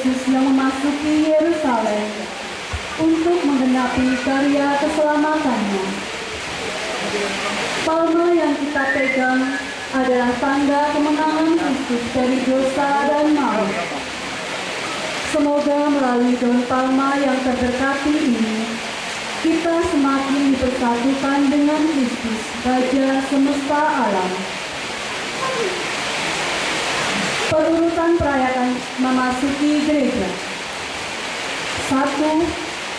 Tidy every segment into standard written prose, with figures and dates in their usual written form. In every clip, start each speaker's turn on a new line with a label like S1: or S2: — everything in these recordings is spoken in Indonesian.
S1: Yesus yang memasuki Yerusalem untuk menggenapi karya keselamatannya. Palma yang kita pegang adalah tanda kemenangan Kristus dari dosa dan maut. Semoga melalui daun palma yang terberkati ini, kita semakin dipersatukan dengan Kristus, Raja semesta alam. Perurutan perayaan memasuki gereja. 1.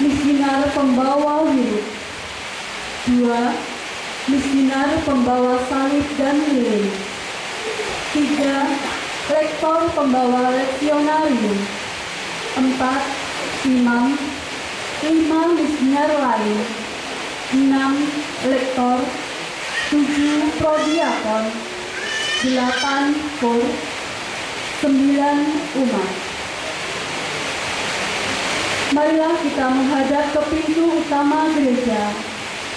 S1: Misioner pembawa wiruk. 2. Misioner pembawa salib dan lilin. 3. Lektor pembawa leksionarium. 4. Imam. 5. Misioner lain. 6. Lektor. 7. Prodiakon. 8. Kor. 9. Umat. Marilah kita menghadap ke pintu utama gereja.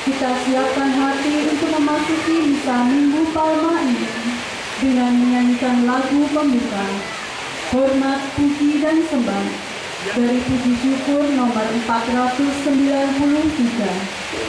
S1: Kita siapkan hati untuk memasuki misa Minggu Palma ini dengan menyanyikan lagu pembuka, Hormat, Puji, dan Sembah dari Puji Syukur nomor 493.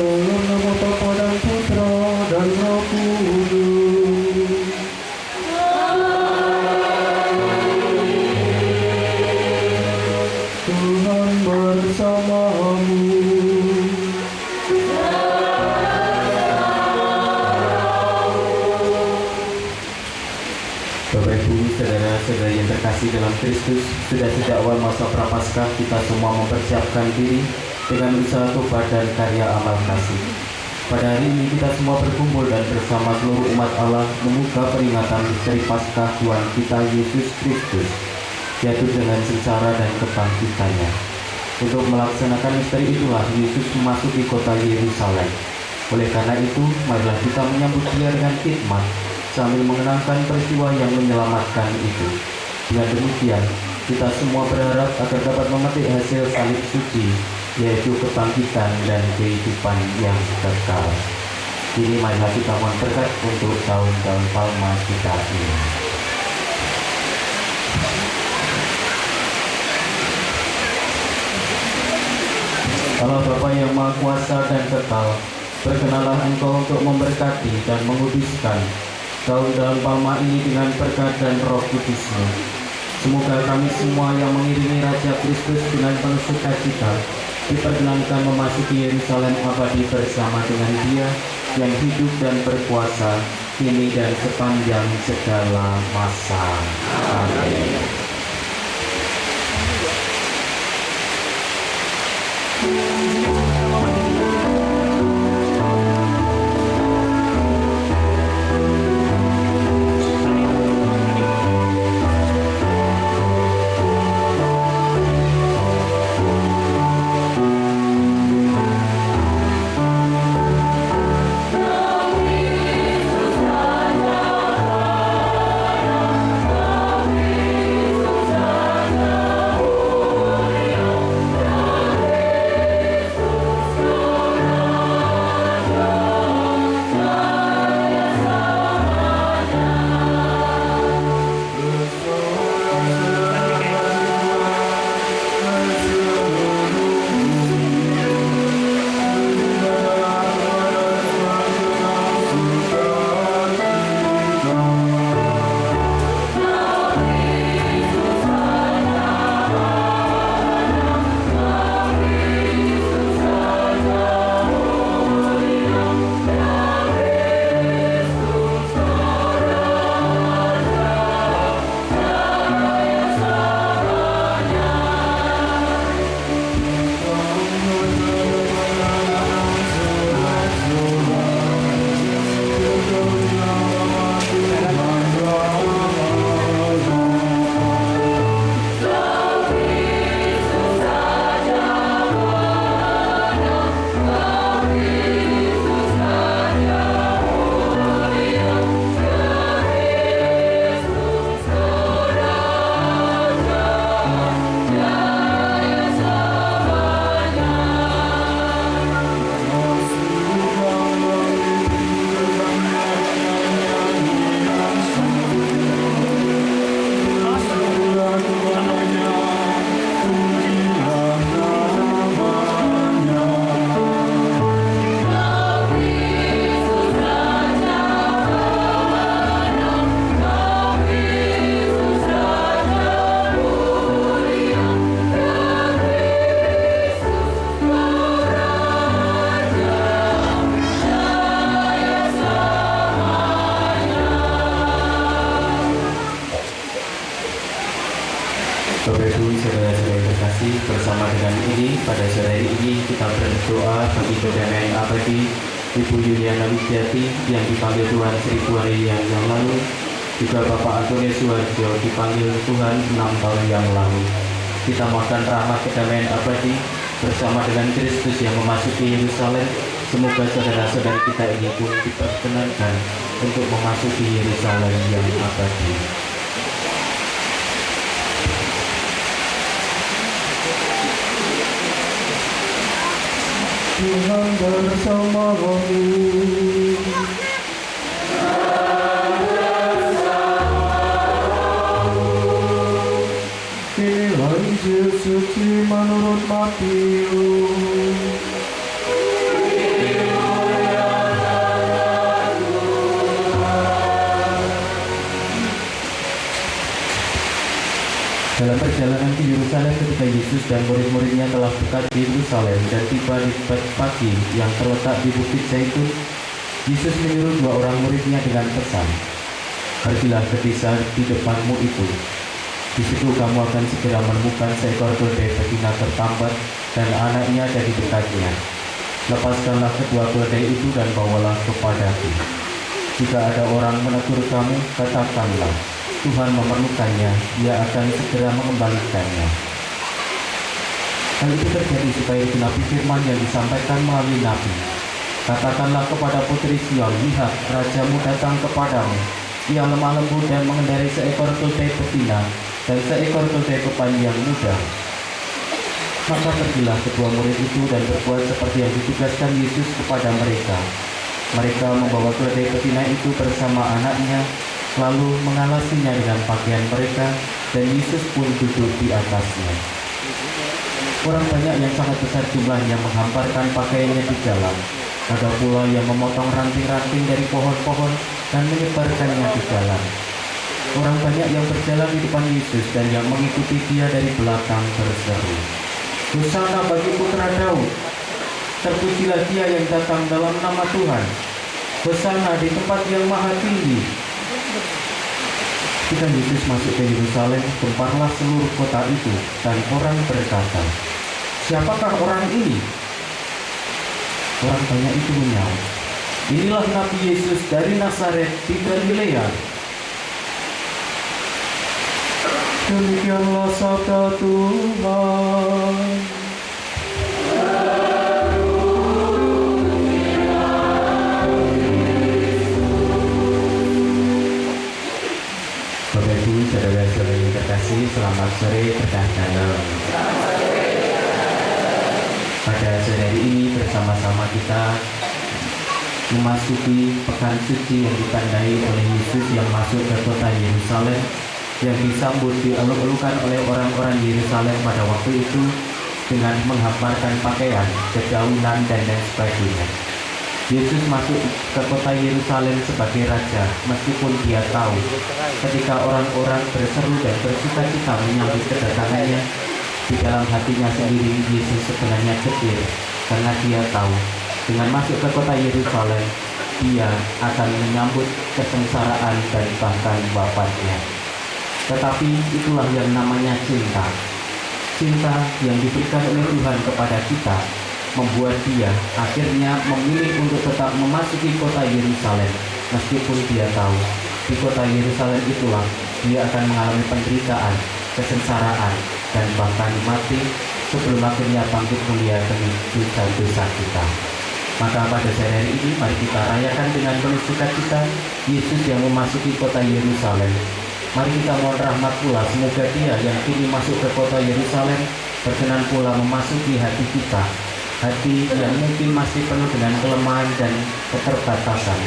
S2: Dalam nama Bapa dan Putra dan Roh Kudus. Tuhan bersamamu.
S3: Bapak Ibu, saudara-saudari yang terkasih dalam Kristus, sudah sejak awal masa Prapaskah kita semua mempersiapkan diri dengan usaha tobat dan karya amal kasih. Pada hari ini kita semua berkumpul dan bersama seluruh umat Allah membuka peringatan misteri Paskah Tuhan kita Yesus Kristus, yaitu dengan sengsara dan kebangkitannya. Untuk melaksanakan misteri itulah Yesus memasuki kota Yerusalem. Oleh karena itu, marilah kita menyambut Dia dengan khidmat sambil mengenangkan peristiwa yang menyelamatkan itu. Dengan demikian, kita semua berharap agar dapat memetik hasil salib suci, yaitu kebangkitan dan kehidupan yang kekal. Kini marilah kita mohon berkat untuk tahun-tahun Palma kita ini. Allah Bapa yang Maha Kuasa dan Kekal, berkenalah Engkau untuk memberkati dan menguduskan tahun-tahun Palma ini dengan berkat dan Roh Kudus-Mu. Semoga kami semua yang mengiringi Raja Kristus dengan penuh sukacita diperkenankan memasuki Yerusalem abadi bersama dengan Dia yang hidup dan berkuasa kini dan sepanjang segala masa. Amin. ini kita berdoa bagi kedamaian abadi Ibu Yuliana Widiati yang dipanggil Tuhan 1000 hari yang lalu, juga Bapak Antonius Suharjo dipanggil Tuhan 6 tahun yang lalu. Kita mohon rahmat kedamaian abadi bersama dengan Kristus yang memasuki Yerusalem. Semoga saudara-saudari kita ini pun diperkenankan untuk memasuki Yerusalem yang abadi.
S2: Tuhan bersama kami. Inilah Injil suci menurut Matius.
S3: Dalam perjalanan ke Yerusalem ketika Yesus dan murid-muridnya telah dekat di Yerusalem dan tiba di pagi yang terletak di Bukit Zaitun, Yesus menyuruh 2 orang muridnya dengan pesan, "Pergilah ke desa di depanmu itu. Di situ kamu akan segera menemukan seekor keledai betina tertambat dan anaknya ada di dekatnya. Lepaskanlah kedua keledai itu dan bawalah kepadaku. Jika ada orang menegur kamu, katakanlah, Tuhan memerlukannya, Dia akan segera mengembalikannya." Hal itu terjadi supaya genapi firman yang disampaikan melalui Nabi. "Katakanlah kepada putri Sion, lihat, rajamu datang kepadamu. Ia lemah lembut dan mengendarai seekor keledai betina dan seekor keledai pepan yang muda." Maka pergilah kedua murid itu dan berbuat seperti yang ditugaskan Yesus kepada mereka. Mereka membawa keledai betina itu bersama anaknya, lalu mengalasinya dengan pakaian mereka, dan Yesus pun duduk di atasnya. Orang banyak yang sangat besar jumlahnya menghamparkan pakaiannya di jalan. Ada pula yang memotong ranting-ranting dari pohon-pohon dan menyebarkannya di jalan. Orang banyak yang berjalan di depan Yesus dan yang mengikuti Dia dari belakang berseru, "Hosana bagi putra Daud, terpujilah Dia yang datang dalam nama Tuhan. Hosana di tempat yang maha tinggi." Ketika Yesus masuk ke Yerusalem, gemparlah seluruh kota itu, dan orang berkata, "Siapakah orang ini?" Orang banyak itu menyaut, "Inilah Nabi Yesus dari Nazaret di Galilea."
S2: Demikianlah sabda Tuhan.
S3: Bapak Ibu, saudara-saudari yang terkasih, selamat sore berkah dalam. Pada sore hari ini bersama-sama kita memasuki pekan suci yang ditandai oleh Yesus yang masuk ke kota Yerusalem, yang disambut dieluk-elukan oleh orang-orang Yerusalem pada waktu itu dengan menghamparkan pakaian, dedaunan, dan lain sebagainya. Yesus masuk ke kota Yerusalem sebagai raja, meskipun Dia tahu ketika orang-orang berseru dan bersuka-cita menyambut kedatangannya, di dalam hatinya sendiri Yesus sebenarnya kecil, karena Dia tahu dengan masuk ke kota Yerusalem, Dia akan menyambut kesengsaraan dan bahkan wafatnya. Tetapi itulah yang namanya cinta. Cinta yang diberikan oleh Tuhan kepada kita membuat Dia akhirnya memilih untuk tetap memasuki kota Yerusalem, meskipun Dia tahu di kota Yerusalem itulah Dia akan mengalami penderitaan, kesengsaraan, dan bahkan mati sebelum akhirnya bangkit mulia demi dosa-dosa kita. Maka pada sore hari ini mari kita rayakan dengan penuh sukacita Yesus yang memasuki kota Yerusalem. Mari kita mohon rahmat pula, semoga Dia yang kini masuk ke kota Yerusalem berkenan pula memasuki hati kita, hati yang mungkin masih penuh dengan kelemahan dan keterbatasan.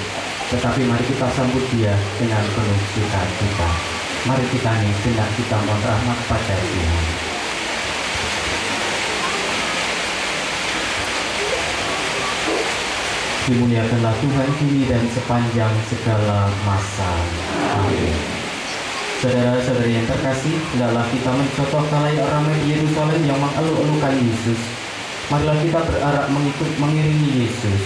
S3: Tetapi mari kita sambut Dia dengan penuh sukacita. Mari kita sejenak kita mohon rahmat pada Tuhan. Dimuliakanlah Tuhan kini dan sepanjang segala masa. Amin. Saudara-saudari yang terkasih, hendaklah kita mencontoh kalai ramai di Yerusalem yang mengeluh-elukan Yesus. Marilah kita berharap mengiringi Yesus.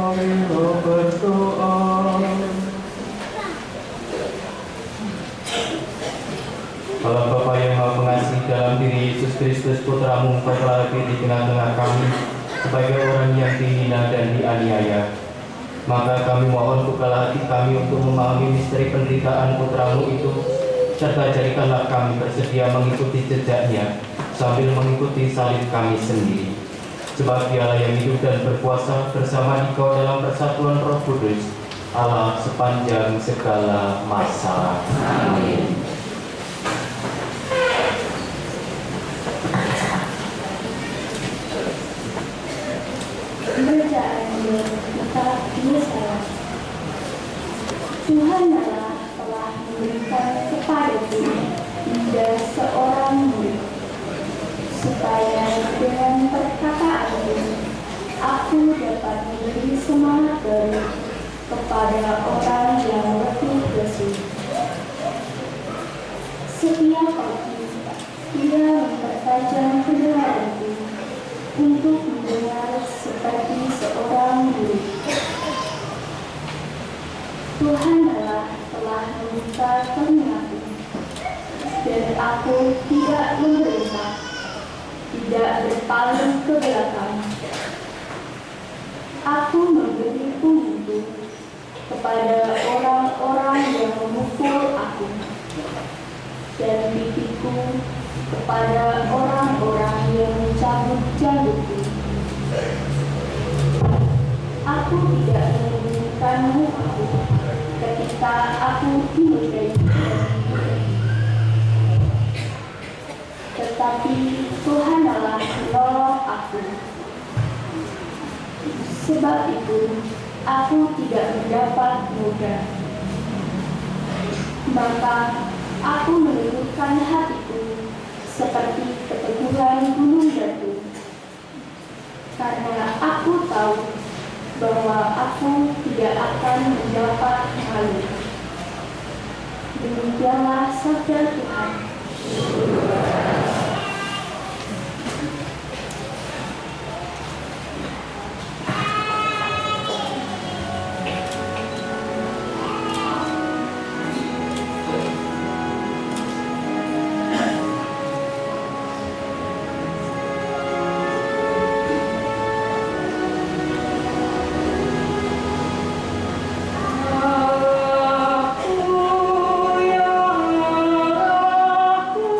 S2: Marilah berdoa.
S3: Allah Bapa yang Maha Pengasih, dalam diri Yesus Kristus Putramu, Engkau telah hadir di tengah-tengah kami sebagai orang yang dihina dan dianiaya. Maka kami mohon bukalah hati kami untuk memahami misteri penderitaan Putramu itu, serta jadikanlah kami bersedia mengikuti jejaknya sambil mengikuti salib kami sendiri. Sebab Dialah yang hidup dan berkuasa bersama Dikau dalam persatuan Roh Kudus, Allah sepanjang segala masa. Amin.
S4: Bacaan dari kitab Yesaya. Tuhan Allah telah memberikan kepadaku Ida seorang murid, supaya dengan perkataanku aku dapat memberi semangat baru kepada orang yang letih lesu. Setiap pagi ia mempertajam pendengaranku untuk mendengar seperti seorang guru. Tuhan Allah telah membuka telingaku, dan aku tidak memberontak, tidak berpaling ke belakang. Aku memberi punggungku kepada orang-orang yang memukul aku, dan pipiku kepada orang-orang yang mencabut jambutku. Aku tidak menginginkanmu ketika aku dinodai, tetapi Tuhan Allah menolong aku. Sebab itu aku tidak mendapat mudah. Maka aku menundukkan hatiku seperti keteguhan gunung batu, karena aku tahu bahwa aku tidak akan mendapat malu. Demikianlah sabda Tuhan.
S2: Aku yang aku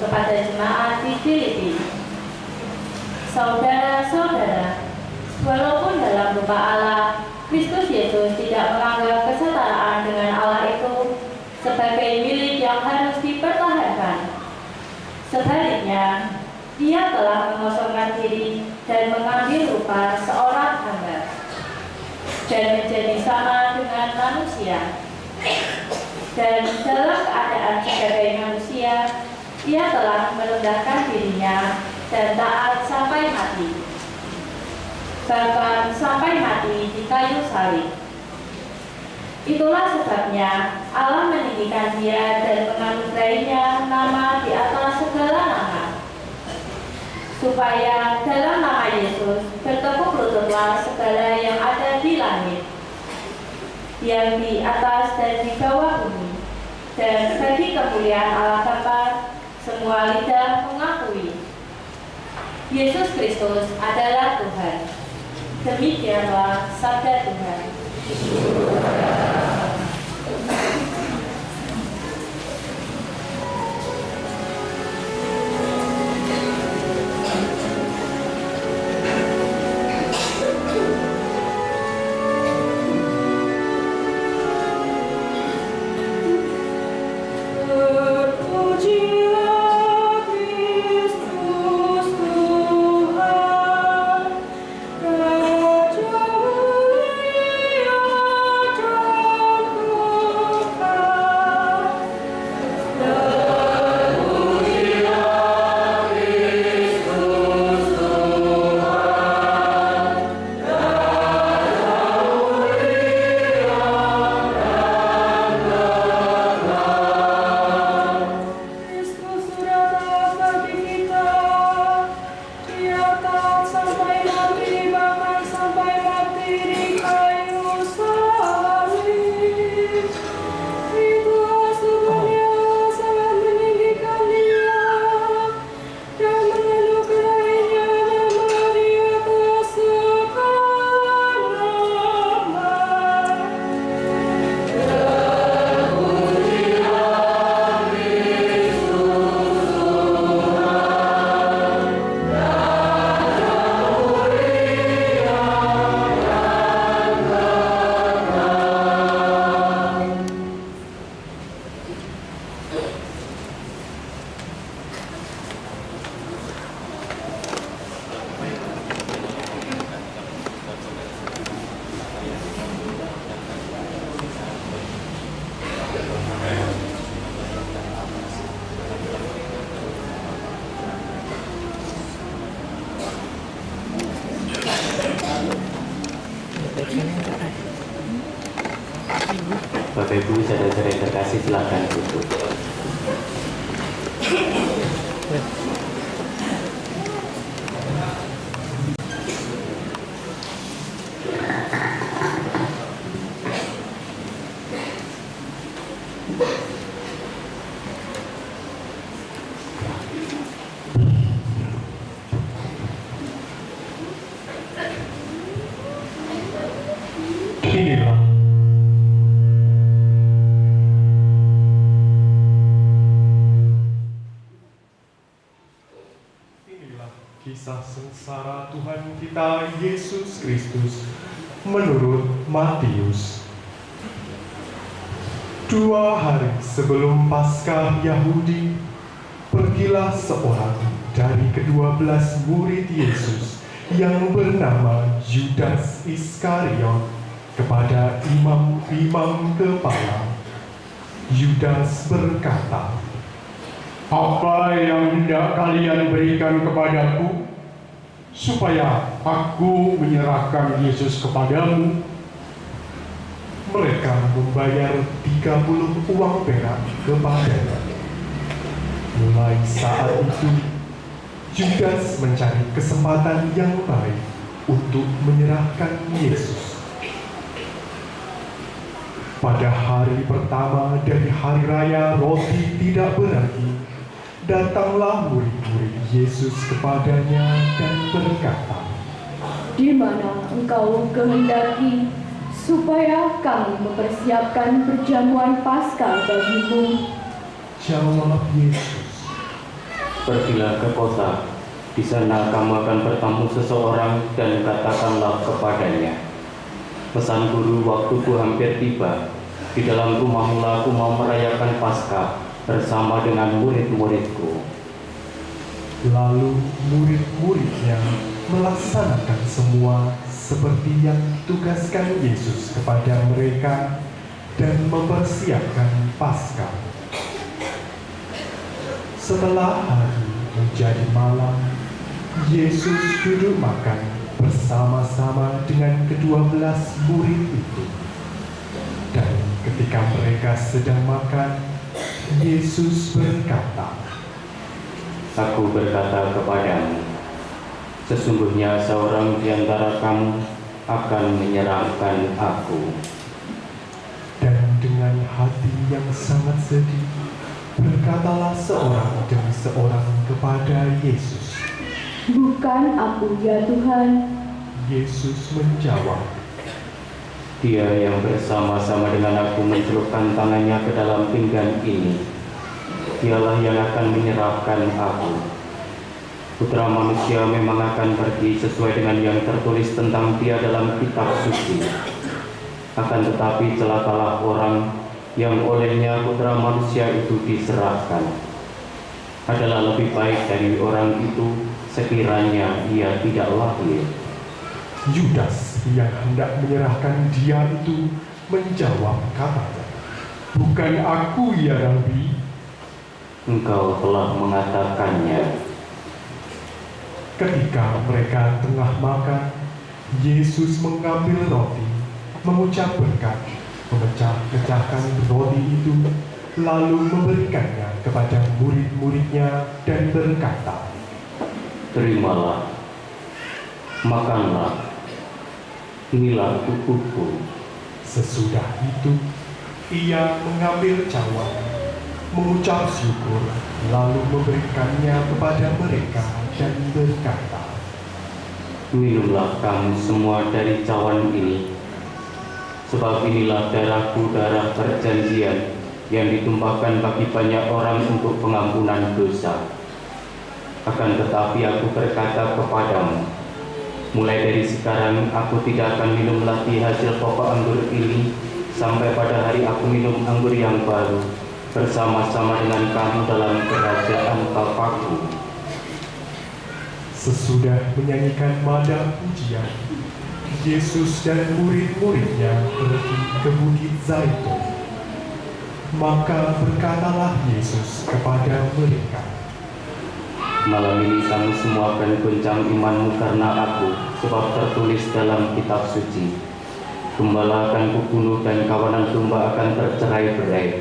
S5: kepada jemaat di Filipi. Saudara-saudara, walaupun dalam rupa Allah, Kristus Yesus tidak menganggap kesetaraan dengan Allah itu sebagai milik yang harus dipertahankan. Sebaliknya, Dia telah mengosongkan diri dan mengambil rupa seorang hamba dan menjadi sama dengan manusia. Dan dalam keadaan sebagai manusia, Ia telah merendahkan dirinya dan taat sampai mati, bahkan sampai mati di kayu salib. Itulah sebabnya Allah meninggikan Dia dan menganugerahinya nama di atas segala nama, supaya dalam nama Yesus bertekuk lututlah segala yang ada di langit, yang di atas dan di bawah bumi, dan bagi kemuliaan Allah Bapa semua lidah mengakui Yesus Kristus adalah Tuhan. Demikianlah sabda Tuhan.
S3: Bapak Ibu, saudara-saudara yang terkasih, silakan duduk.
S2: Inilah kisah sengsara Tuhan kita Yesus Kristus menurut Matius. 2 hari sebelum Paskah Yahudi, pergilah seorang dari ke-12 murid Yesus yang bernama Yudas Iskariot kepada imam-imam kepala. Yudas berkata,
S6: "Apa yang hendak kalian berikan kepadaku, supaya aku menyerahkan Yesus kepadamu?"
S2: Mereka membayar 30 uang perak kepadanya. Mulai saat itu, Yudas mencari kesempatan yang baik untuk menyerahkan Yesus. Pada hari pertama dari hari raya roti tidak beragi, datanglah murid-murid Yesus kepadanya dan berkata,
S1: Di mana engkau kehendaki supaya kami mempersiapkan perjamuan Paskah bagimu?
S2: Jawab Yesus,
S3: Pergilah ke kota, di sana kamu akan bertemu seseorang dan katakanlah kepadanya, pesan guru, waktuku hampir tiba. Di dalam rumahmu aku mau merayakan Paskah bersama dengan murid-muridku.
S2: Lalu murid-muridnya melaksanakan semua seperti yang ditugaskan Yesus kepada mereka dan mempersiapkan Paskah. Setelah hari menjadi malam, Yesus duduk makan bersama-sama dengan ke-12 murid itu. Dan ketika mereka sedang makan, Yesus berkata,
S3: Aku berkata kepadamu, sesungguhnya seorang di antara kamu akan menyerahkan aku.
S2: dan dengan hati yang sangat sedih, berkatalah seorang demi seorang kepada Yesus.
S4: Bukan aku ya Tuhan.
S2: Yesus menjawab,
S3: Dia yang bersama-sama dengan aku mencelupkan tangannya ke dalam pinggan ini, dialah yang akan menyerahkan aku. Putra manusia memang akan pergi sesuai dengan yang tertulis tentang dia dalam kitab suci. Akan tetapi celakalah orang yang olehnya putra manusia itu diserahkan. Adalah lebih baik dari orang itu sekiranya ia tidak lahir.
S2: Yudas yang hendak menyerahkan dia itu menjawab katanya,
S6: Bukan aku ya Rabbi.
S3: Engkau telah mengatakannya.
S2: Ketika mereka tengah makan, Yesus mengambil roti, mengucap berkat, memecah-pecahkan roti itu, lalu memberikannya kepada murid-muridnya dan berkata,
S3: Terimalah, makanlah, inilah tubuhku.
S2: Sesudah itu, ia mengambil cawan, mengucap syukur, lalu memberikannya kepada mereka dan berkata,
S3: Minumlah kamu semua dari cawan ini, sebab inilah darahku, darah perjanjian yang ditumpahkan bagi banyak orang untuk pengampunan dosa. Akan tetapi aku berkata kepadamu, mulai dari sekarang aku tidak akan minum lagi hasil pokok anggur ini sampai pada hari aku minum anggur yang baru bersama-sama dengan kamu dalam kerajaan Bapakku.
S2: sesudah menyanyikan nada pujian, Yesus dan murid-muridnya pergi ke Bukit Zaitun. Maka berkatalah Yesus kepada mereka,
S3: Malam ini kamu semua akan goncang imanmu karena aku, sebab tertulis dalam kitab suci, Gembala akan kubunuh dan kawanan domba akan tercerai-berai.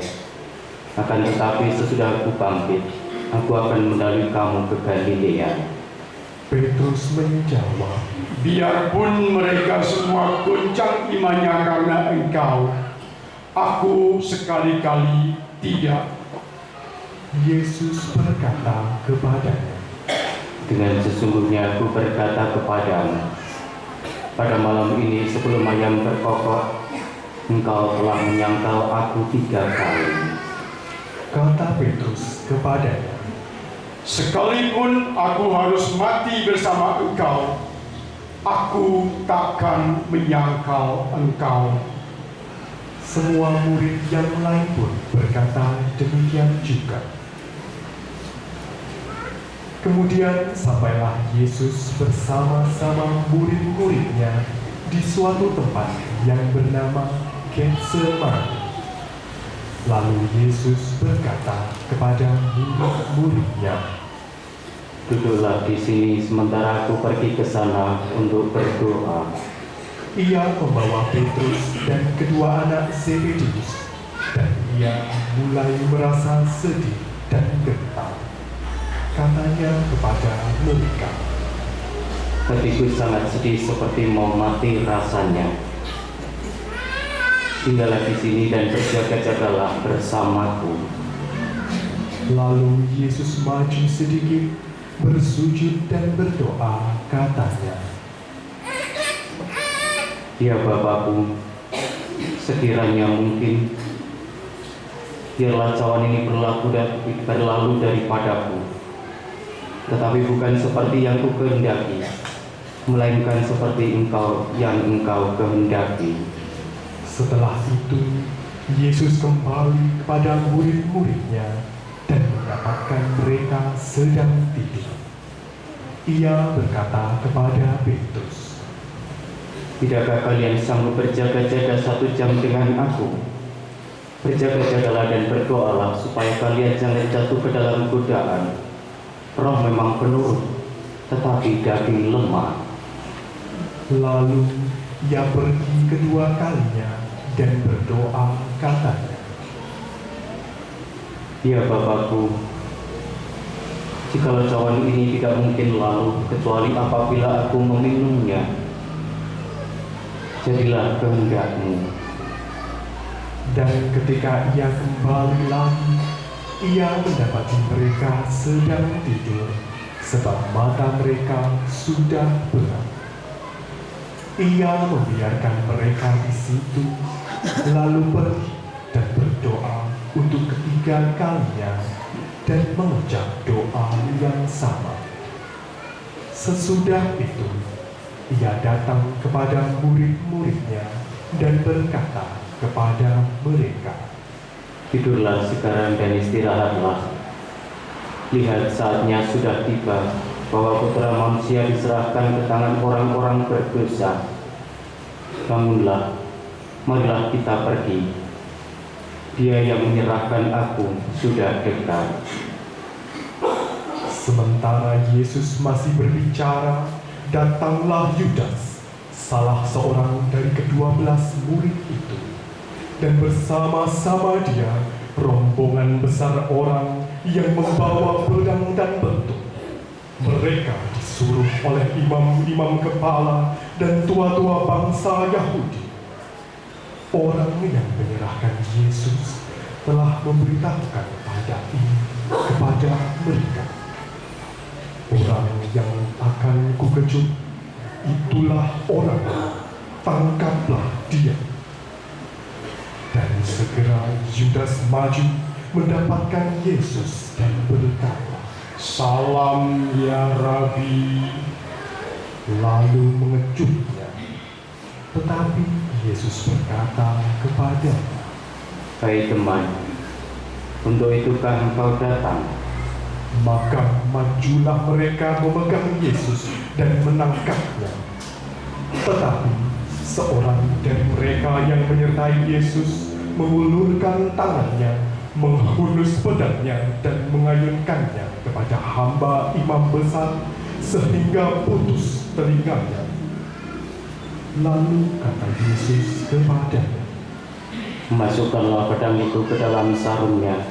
S3: Akan tetapi sesudah aku bangkit, aku akan mendalui kamu ke Galilea.
S2: Petrus menjawab,
S6: Biarpun mereka semua goncang imannya karena Engkau, aku sekali-kali tidak.
S2: Yesus berkata kepadanya,
S3: Dengan sesungguhnya aku berkata kepadamu, pada malam ini sebelum ayam berkokok, engkau telah menyangkal aku 3 kali.
S2: kata Petrus kepadanya,
S6: Sekalipun aku harus mati bersama Engkau, aku takkan menyangkal Engkau.
S2: semua murid yang lain pun berkata demikian juga. Kemudian sampailah Yesus bersama-sama murid-muridnya di suatu tempat yang bernama Getsemani. Lalu Yesus berkata kepada murid-muridnya,
S3: Duduklah di sini sementara aku pergi ke sana untuk berdoa.
S2: Ia membawa Petrus dan kedua anak Zebedeus, dan ia mulai merasa sedih dan gentar. Katanya kepada mereka,
S3: Hatiku sangat sedih seperti mau mati rasanya. Tinggallah di sini dan berjaga-jagalah bersamaku.
S2: Lalu Yesus maju sedikit, bersujud dan berdoa, katanya,
S3: Ya Bapakku, sekiranya mungkin, biarlah cawan ini berlalu daripadaku. tetapi bukan seperti yang ku kehendaki, melainkan seperti yang engkau kehendaki.
S2: Setelah itu, Yesus kembali kepada murid-muridnya dan mendapatkan mereka sedang tidur. Ia berkata kepada Petrus,
S3: Tidakkah kalian sanggup berjaga-jaga 1 jam dengan aku? Berjaga-jagalah dan berdoalah supaya kalian jangan jatuh ke dalam godaan. Roh memang penurut, tetapi daging lemah.
S2: Lalu ia pergi kedua kalinya dan berdoa katanya,
S3: Ya Bapakku, jikalau cawan ini tidak mungkin lalu kecuali apabila aku meminumnya, jadilah kehendak-Mu.
S2: Dan ketika ia kembali lagi, ia mendapati mereka sedang tidur, sebab mata mereka sudah buram. Ia membiarkan mereka di situ, lalu pergi dan berdoa untuk ketiga kalinya dan mengucap doa yang sama. Sesudah itu, ia datang kepada murid-muridnya dan berkata kepada mereka,
S3: Tidurlah sekarang dan istirahatlah. Lihat, saatnya sudah tiba bahwa Putra Manusia diserahkan ke tangan orang-orang berdosa. Bangunlah, marilah kita pergi. Dia yang menyerahkan aku sudah dekat.
S2: Sementara Yesus masih berbicara, datanglah Yudas, salah seorang dari ke-12 murid itu, dan bersama-sama dia rombongan besar orang yang membawa pedang dan bentuk. Mereka disuruh oleh imam-imam kepala dan tua-tua bangsa Yahudi. Orang yang menyerahkan Yesus telah memberitahukan kepada mereka, orang yang akan kukecut, itulah orang, tangkaplah dia. Dan segera Yudas maju mendapatkan Yesus dan berkata,
S6: Salam ya Rabi.
S2: lalu mengecutnya. Tetapi Yesus berkata kepadanya,
S3: Hai teman, untuk itukah engkau datang?
S2: maka majulah mereka memegang Yesus dan menangkapnya. Tetapi seorang dari mereka yang menyertai Yesus mengulurkan tangannya, menghunus pedangnya dan mengayunkannya kepada hamba imam besar sehingga putus telinganya. Lalu kata Yesus kepadanya,
S3: Masukkanlah pedang itu ke dalam sarungnya,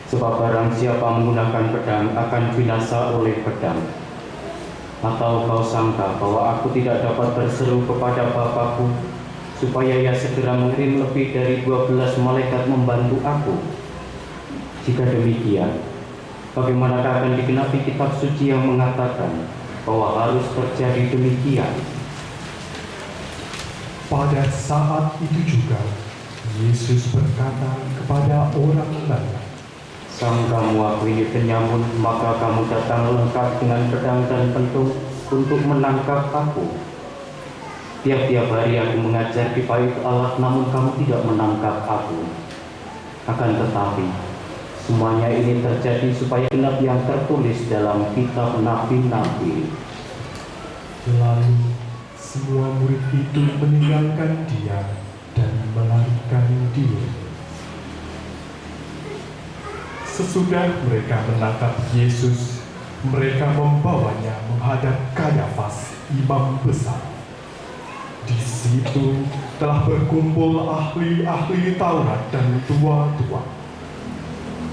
S3: sebab barang siapa menggunakan pedang akan binasa oleh pedang. Atau kau sangka bahwa aku tidak dapat berseru kepada Bapakku, supaya ia segera mengirim lebih dari 12 malaikat membantu aku? Jika demikian, bagaimanakah akan digenapi kitab suci yang mengatakan bahwa harus terjadi demikian?
S2: pada saat itu juga Yesus berkata kepada orang lain,
S3: Sang kamu aku ini penyamun, maka kamu datang lengkap dengan pedang dan pentung untuk menangkap aku. Tiap-tiap hari aku mengajar di bait Allah, namun kamu tidak menangkap aku. Akan tetapi, semuanya ini terjadi supaya genap yang tertulis dalam kitab nabi-nabi.
S2: Lalu semua murid itu meninggalkan dia dan melarikan diri. Sesudah mereka menangkap Yesus, mereka membawanya menghadap Kayafas, imam besar. Di situ telah berkumpul ahli-ahli Taurat dan tua-tua.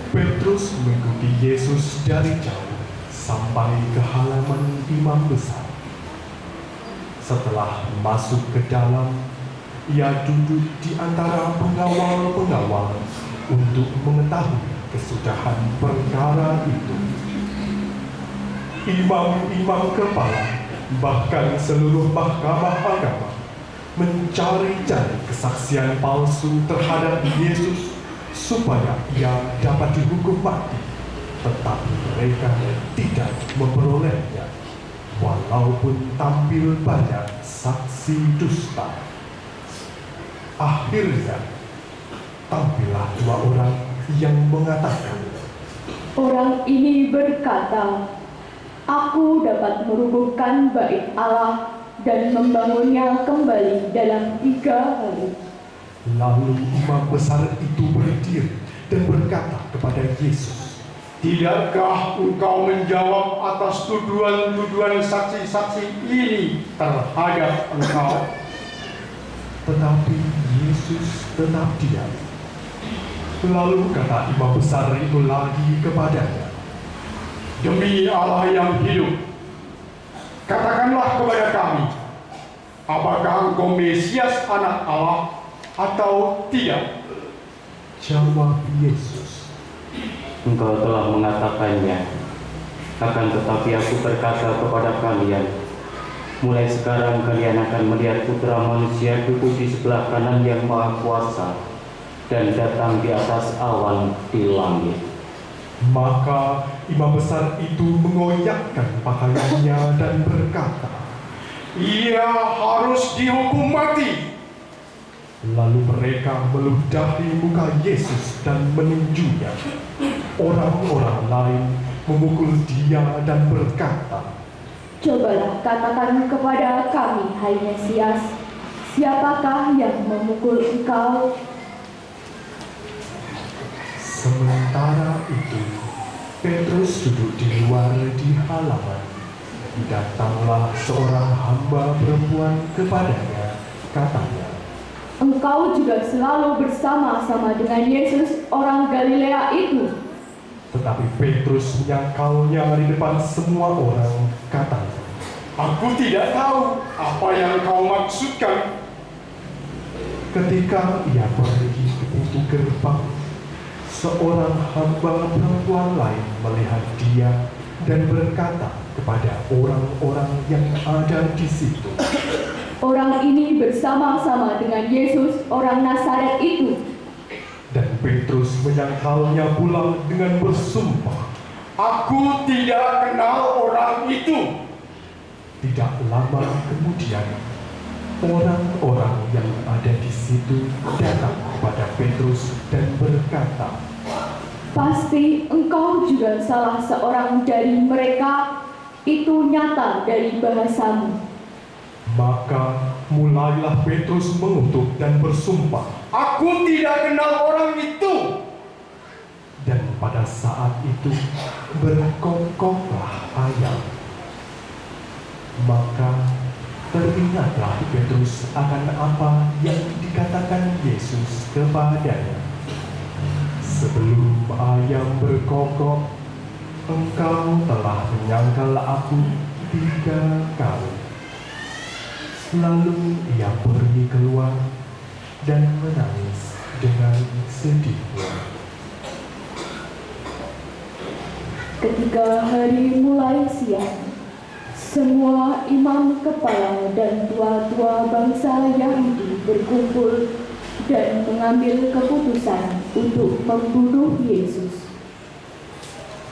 S2: Petrus mengikuti Yesus dari jauh sampai ke halaman imam besar. Setelah masuk ke dalam, ia duduk di antara pengawal-pengawal untuk mengetahui kesudahan perkara itu. Imam-imam kepala, bahkan seluruh mahkamah agama, mencari-cari kesaksian palsu terhadap Yesus supaya ia dapat dihukum mati. Tetapi mereka tidak memperolehnya, walaupun tampil banyak saksi dusta. Akhirnya, tampillah dua orang yang mengatakan,
S4: Orang ini berkata, "Aku dapat merubuhkan bait Allah dan membangunnya kembali dalam 3 hari."
S2: Lalu imam besar itu berdiri dan berkata kepada Yesus,
S6: Tidakkah engkau menjawab atas tuduhan-tuduhan saksi-saksi ini terhadap engkau?
S2: tetapi Yesus tetap diam. Lalu kata imam besar itu lagi kepadanya,
S6: Demi Allah yang hidup, katakanlah kepada kami, apakah engkau Mesias anak Allah atau tidak?
S2: jawab Yesus,
S3: Engkau telah mengatakannya. Akan tetapi aku berkata kepada kalian, mulai sekarang kalian akan melihat Putra Manusia duduk di sebelah kanan Yang Maha Kuasa dan datang di atas awan di langit.
S2: Maka imam besar itu mengoyakkan pakaiannya dan berkata,
S6: Ia harus dihukum mati.
S2: lalu mereka meludahi muka Yesus dan meninjunya. Orang-orang lain memukul dia dan berkata,
S4: Cobalah katakan kepada kami, hai Mesias, siapakah yang memukul engkau?
S2: Sementara itu, Petrus duduk di luar di halaman. Datanglah seorang hamba perempuan kepadanya, katanya,
S4: Engkau juga selalu bersama-sama dengan Yesus orang Galilea itu.
S2: tetapi Petrus menyangkalnya di depan semua orang, katanya,
S6: Aku tidak tahu apa yang kau maksudkan.
S2: ketika ia pergi ke pintu gerbang, seorang hamba perempuan lain melihat dia dan berkata kepada orang-orang yang ada di situ,
S4: Orang ini bersama-sama dengan Yesus orang Nazaret itu.
S2: dan Petrus menyangkalnya pula dengan bersumpah.
S6: Aku tidak kenal orang itu.
S2: Tidak lama kemudian, orang-orang yang ada di situ datang kepada Petrus dan berkata,
S4: Pasti engkau juga salah seorang dari mereka. Itu nyata dari bahasamu.
S2: Maka mulailah Petrus mengutuk dan bersumpah.
S6: Aku tidak kenal orang itu.
S2: Dan pada saat itu berkokoklah ayam. Maka teringatlah Petrus akan apa yang dikatakan Yesus kepadanya. Sebelum ayam berkokok, engkau telah menyangkal aku 3 kali. Lalu ia pergi keluar dan menangis dengan sedihnya.
S4: Ketika hari mulai siang, semua imam kepala dan tua-tua bangsa Yahudi berkumpul dan mengambil keputusan untuk membunuh Yesus.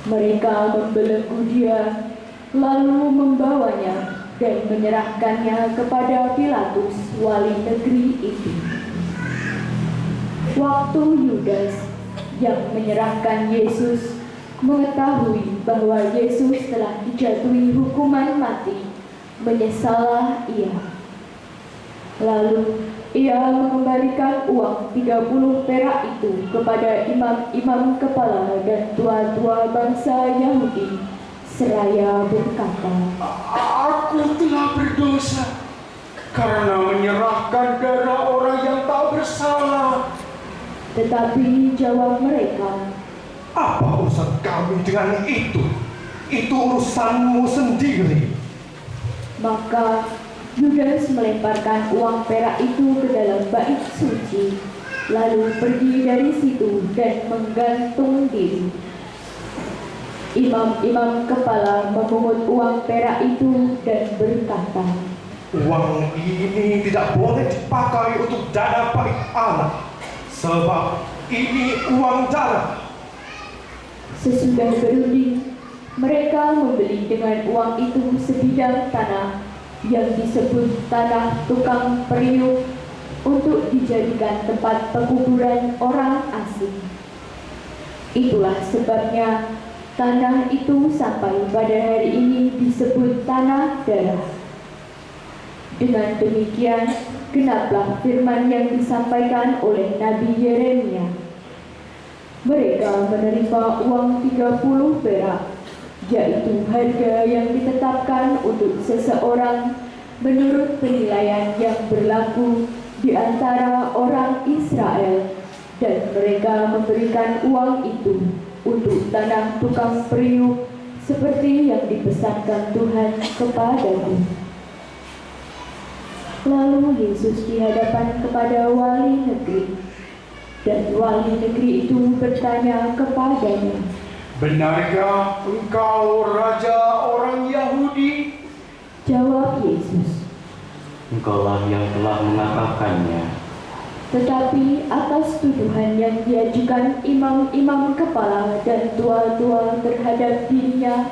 S4: Mereka membelenggu dia, lalu membawanya dan menyerahkannya kepada Pilatus, wali negeri itu. Waktu Yudas yang menyerahkan Yesus mengetahui bahwa Yesus telah dijatuhi hukuman mati, menyesallah ia. Lalu ia mengembalikan uang 30 perak itu kepada imam-imam kepala dan tua-tua bangsa Yahudi, seraya berkata,
S6: Aku telah berdosa karena menyerahkan darah orang yang tak bersalah.
S4: Tetapi jawab mereka,
S2: Apa urusan kami dengan itu? Itu urusanmu sendiri.
S4: Maka Yudas melemparkan uang perak itu ke dalam bait suci, lalu pergi dari situ dan menggantung diri. Imam-imam kepala memungut uang perak itu dan berkata,
S2: Uang ini tidak boleh dipakai untuk dana bait Allah, sebab ini uang darah.
S4: Sesudah berunding, Mereka membeli dengan uang itu sebidang tanah yang disebut tanah tukang periuk untuk dijadikan tempat pekuburan orang asing. Itulah sebabnya tanah itu sampai pada hari ini disebut tanah darah. Dengan demikian, genaplah firman yang disampaikan oleh Nabi Yeremia. Mereka menerima uang 30 perak, yaitu harga yang ditetapkan untuk seseorang menurut penilaian yang berlaku di antara orang Israel, dan mereka memberikan uang itu untuk tanah tukang periuk seperti yang dipesankan Tuhan kepadaku. Lalu Yesus dihadapan kepada wali negeri, dan wali negeri itu bertanya kepadanya,
S6: Benarkah engkau raja orang Yahudi?
S4: Jawab Yesus,
S3: Engkaulah yang telah mengatakannya.
S4: tetapi atas tuduhan yang diajukan imam-imam kepala dan tua-tua terhadap dirinya,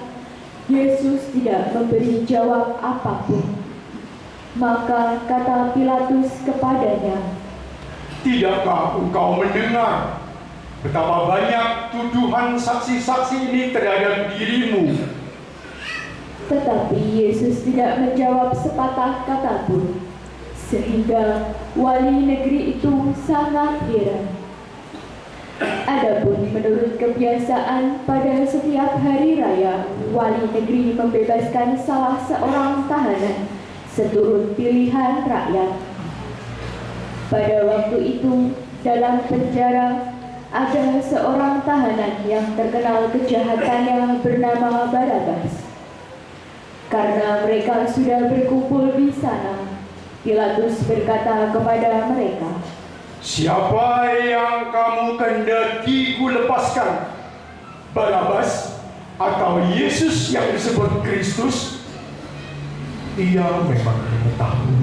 S4: Yesus tidak memberi jawab apapun. Maka kata Pilatus kepadanya,
S6: Tidakkah engkau mendengar betapa banyak tuduhan saksi-saksi ini terhadap dirimu?
S4: Tetapi Yesus tidak menjawab sepatah kata pun, sehingga wali negeri itu sangat heran. Adapun menurut kebiasaan pada setiap hari raya, wali negeri membebaskan salah seorang tahanan seturut pilihan rakyat. Pada waktu itu, dalam penjara ada seorang tahanan yang terkenal kejahatannya bernama Barabas. Karena mereka sudah berkumpul di sana, Pilatus berkata kepada mereka,
S6: Siapa yang kamu kehendaki kulepaskan? Barabas atau Yesus yang disebut Kristus?
S2: Ia memang mengetahui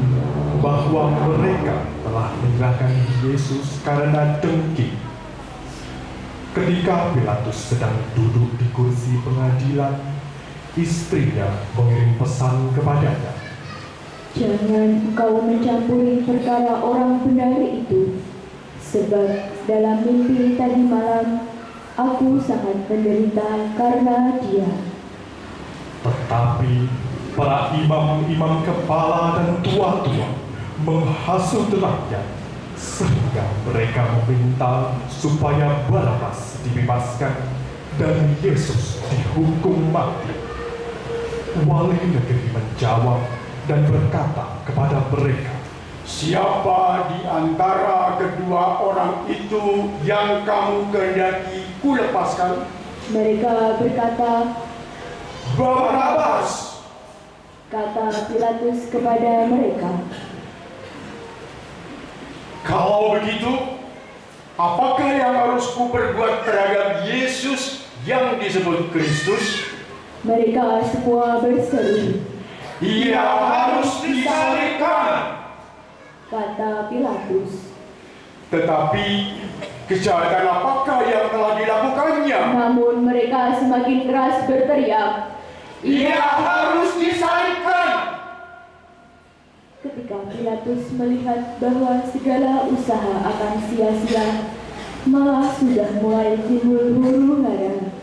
S2: bahwa mereka telah menyerahkan Yesus karena dengki. Ketika Pilatus sedang duduk di kursi pengadilan, istrinya mengirim pesan kepadanya.
S4: Jangan engkau mencampuri perkara orang benar itu, sebab dalam mimpi tadi malam aku sangat menderita karena dia.
S2: Tetapi para imam-imam kepala dan tua-tua menghasut rakyat, sehingga mereka meminta supaya Barabas dibebaskan dan Yesus dihukum mati. Wali negeri menjawab dan berkata kepada mereka,
S6: Siapa di antara kedua orang itu yang kamu kehendaki kulepaskan?
S4: Mereka berkata,
S6: Barabas.
S4: kata Pilatus kepada mereka,
S6: Kalau begitu, apakah yang harus kuperbuat terhadap Yesus yang disebut Kristus?
S4: mereka semua berseru,
S6: Ia harus disalibkan.
S4: kata Pilatus.
S6: Tetapi kejahatan apakah yang telah dilakukannya?
S4: Namun mereka semakin keras berteriak.
S6: Ia harus disalibkan.
S4: Ketika Pilatus melihat bahwa segala usaha akan sia-sia, malah sudah mulai timbul huru hara,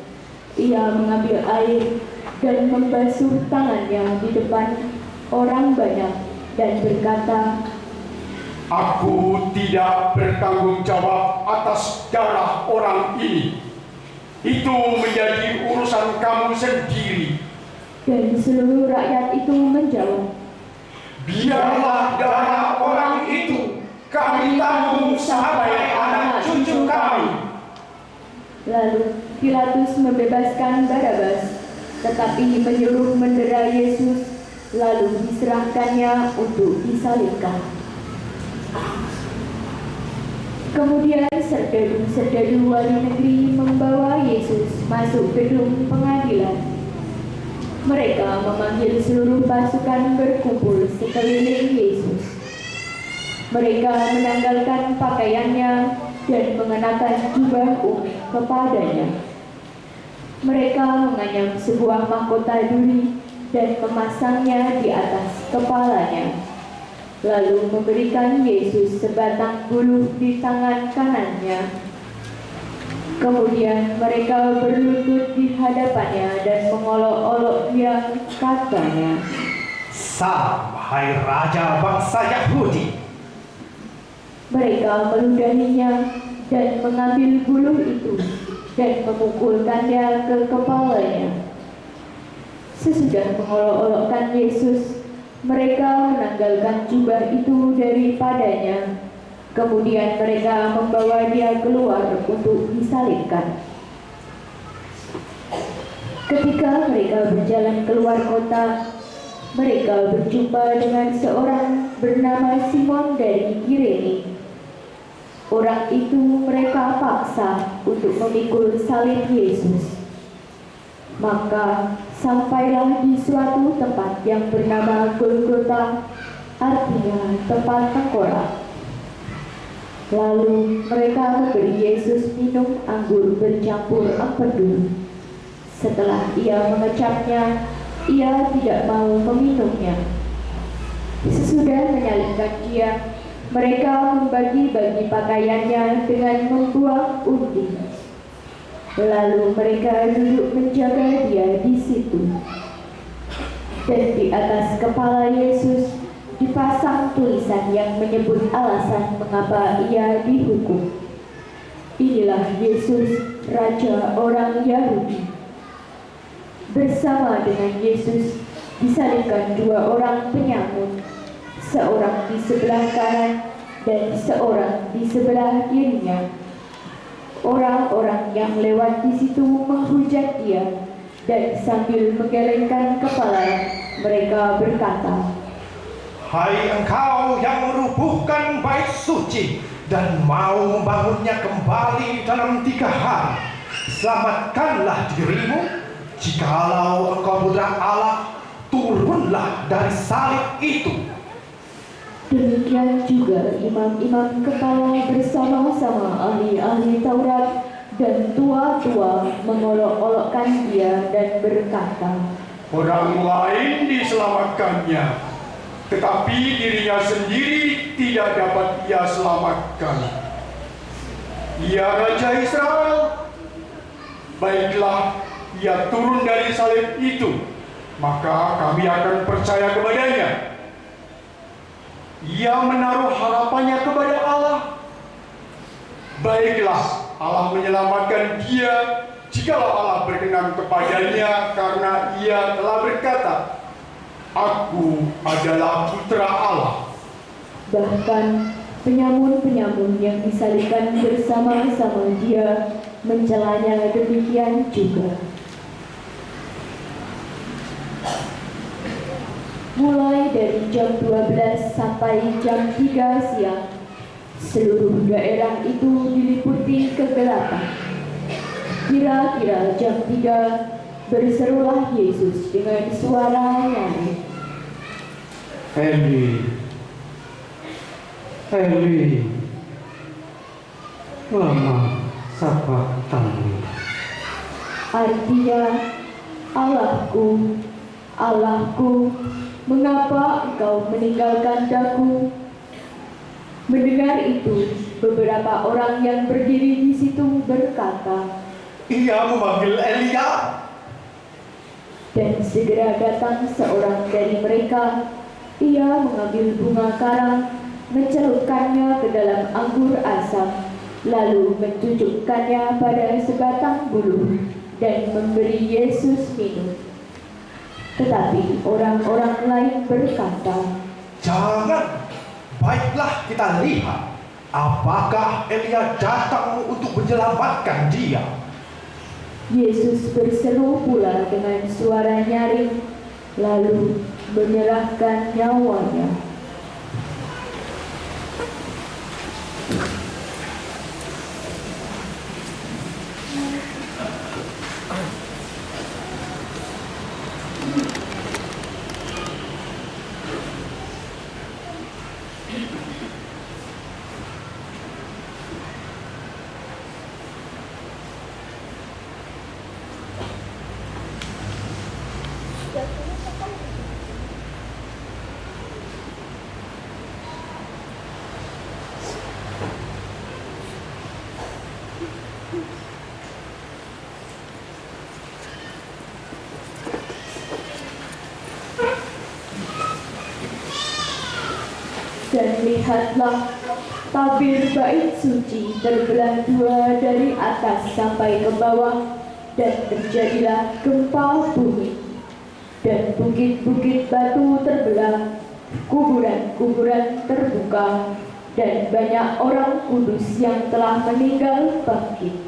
S4: ia mengambil air dan membasuh tangannya di depan orang banyak dan berkata,
S6: Aku tidak bertanggung jawab atas darah orang ini. Itu menjadi urusan kamu sendiri.
S4: dan seluruh rakyat itu menjawab,
S6: Biarlah darah orang itu kami tanggung sampai anak cucu kami.
S4: Lalu Pilatus membebaskan Barabas, tetapi menyuruh mendera Yesus, lalu diserahkannya untuk disalibkan. Kemudian serdadu-serdadu wali negeri membawa Yesus masuk gedung pengadilan. Mereka memanggil seluruh pasukan berkumpul sekeliling Yesus. Mereka menanggalkan pakaiannya dan mengenakan jubah ungu kepadanya. Mereka menganyam sebuah mahkota duri dan memasangnya di atas kepalanya, lalu memberikan Yesus sebatang buluh di tangan kanannya. Kemudian mereka berlutut di hadapannya dan mengolok-olok dia, katanya,
S2: Salam, hai Raja bangsa Yahudi.
S4: Mereka meludahinya dan mengambil buluh itu dan memukulkannya ke kepalanya. Sesudah mengolok-olokkan Yesus, mereka menanggalkan jubah itu daripadanya. Kemudian mereka membawa dia keluar untuk disalibkan. Ketika mereka berjalan keluar kota, mereka berjumpa dengan seorang bernama Simon dari Kirene. Orang itu mereka paksa untuk memikul salib Yesus. Maka sampailah di suatu tempat yang bernama Golgota, artinya tempat tengkorak. Lalu mereka memberi Yesus minum anggur bercampur empedu. Setelah ia mengecapnya, ia tidak mau meminumnya. Sesudah menyalibkan dia, mereka membagi-bagi pakaiannya dengan membuang undi. Lalu mereka duduk menjaga dia di situ. Dan di atas kepala Yesus dipasang tulisan yang menyebut alasan mengapa ia dihukum. Inilah Yesus, Raja orang Yahudi. Bersama dengan Yesus disalibkan dua orang penyamun, seorang di sebelah kanan dan seorang di sebelah kirinya. Orang-orang yang lewat di situ menghujat dia, dan sambil menggelengkan kepala, mereka berkata,
S2: Hai engkau yang merubuhkan bait suci dan mau membangunnya kembali dalam 3 hari, selamatkanlah dirimu. Jikalau engkau putra Allah, turunlah dari salib itu.
S4: Demikian juga imam-imam kepala bersama-sama ahli-ahli Taurat dan tua-tua mengolok-olokkan dia dan berkata,
S6: Orang lain diselamatkannya, tetapi dirinya sendiri tidak dapat ia selamatkan. Ia Raja Israel. Baiklah, ia turun dari salib itu, maka kami akan percaya kepadanya. Ia menaruh harapannya kepada Allah. Baiklah, Allah menyelamatkan dia jikalau Allah berkenan kepadanya, karena ia telah berkata, Aku adalah putra Allah.
S4: Bahkan penyamun-penyamun yang disalibkan bersama-sama dia mencelanya demikian juga. Mulai dari jam 12 sampai jam 3 siang, seluruh daerah itu diliputi kegelapan. Kira-kira jam 3, berserulah Yesus dengan suara nyaring,
S7: Eli, Eli, lama sabachthani.
S4: artinya, Allahku, Allahku, mengapa engkau meninggalkan daku? Mendengar itu, beberapa orang yang berdiri di situ berkata,
S2: Ia memanggil Elia.
S4: dan segera datang seorang dari mereka. Ia mengambil bunga karang, mencelupkannya ke dalam anggur asam, lalu mencucukkannya pada sebatang buluh dan memberi Yesus minum. Tetapi orang-orang lain berkata,
S2: Jangan, baiklah kita lihat apakah Elia datang untuk menyelamatkan dia.
S4: Yesus berseru pula dengan suara nyaring, lalu menyerahkan nyawanya. Dan lihatlah, tabir bait suci terbelah dua dari atas sampai ke bawah, dan terjadilah gempa bumi. Dan bukit-bukit batu terbelah, kuburan-kuburan terbuka, dan banyak orang kudus yang telah meninggal bangkit.